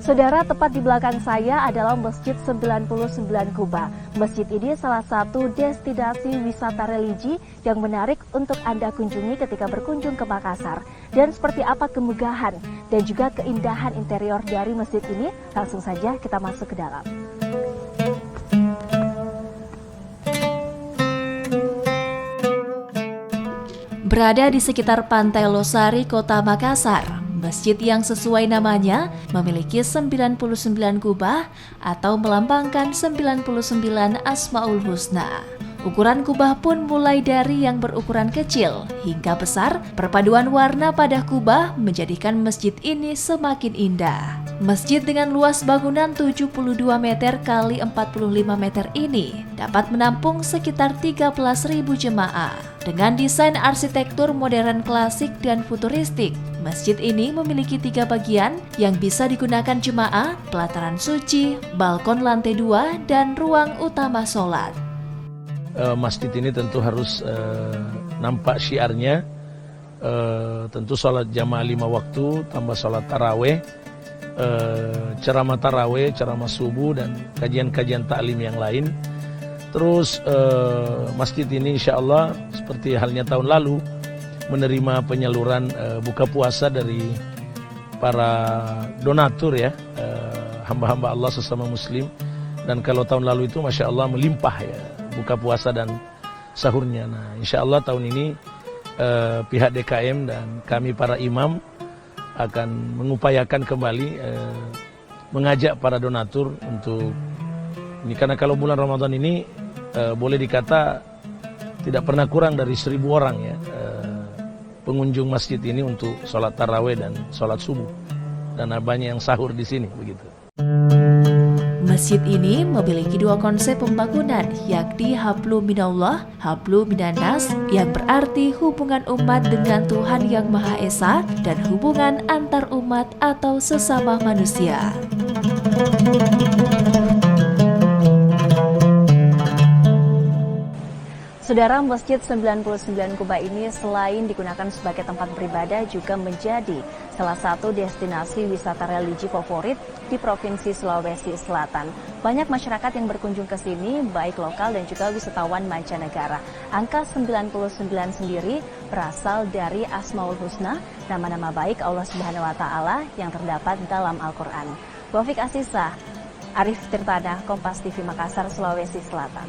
Saudara, tepat di belakang saya adalah Masjid 99 Kuba. Masjid ini salah satu destinasi wisata religi yang menarik untuk Anda kunjungi ketika berkunjung ke Makassar. Dan seperti apa kemegahan dan juga keindahan interior dari masjid ini, langsung saja kita masuk ke dalam. Berada di sekitar Pantai Losari, Kota Makassar, masjid yang sesuai namanya memiliki 99 kubah atau melambangkan 99 Asmaul Husna. Ukuran kubah pun mulai dari yang berukuran kecil hingga besar. Perpaduan warna pada kubah menjadikan masjid ini semakin indah. Masjid dengan luas bangunan 72 meter kali 45 meter ini dapat menampung sekitar 13.000 jemaah. Dengan desain arsitektur modern klasik dan futuristik, masjid ini memiliki 3 bagian yang bisa digunakan jemaah, pelataran suci, balkon lantai 2, dan ruang utama sholat. Masjid ini tentu harus nampak syiarnya, tentu sholat jamaah 5 waktu, tambah sholat taraweh, ceramah taraweh, ceramah subuh, dan kajian-kajian taklim yang lain. Terus masjid ini insya Allah seperti halnya tahun lalu menerima penyaluran buka puasa dari para donatur ya, hamba-hamba Allah sesama muslim. Dan kalau tahun lalu itu Masya Allah melimpah ya buka puasa dan sahurnya. Nah insya Allah tahun ini pihak DKM dan kami para imam akan mengupayakan kembali mengajak para donatur untuk ini, karena kalau bulan Ramadan ini boleh dikata tidak pernah kurang dari 1.000 orang ya pengunjung masjid ini untuk sholat taraweh dan sholat subuh, dan banyak yang sahur di sini begitu. Masjid ini memiliki 2 konsep pembangunan, yakni Hablu Minallah, Hablu Minannas, yang berarti hubungan umat dengan Tuhan Yang Maha Esa dan hubungan antar umat atau sesama manusia. Saudara, Masjid 99 Kuba ini selain digunakan sebagai tempat beribadah juga menjadi salah satu destinasi wisata religi favorit di Provinsi Sulawesi Selatan. Banyak masyarakat yang berkunjung ke sini, baik lokal dan juga wisatawan mancanegara. Angka 99 sendiri berasal dari Asmaul Husna, nama-nama baik Allah Subhanahu wa Ta'ala yang terdapat dalam Al-Quran. Wafiq Asisah, Arif Tirtada, Kompas TV Makassar, Sulawesi Selatan.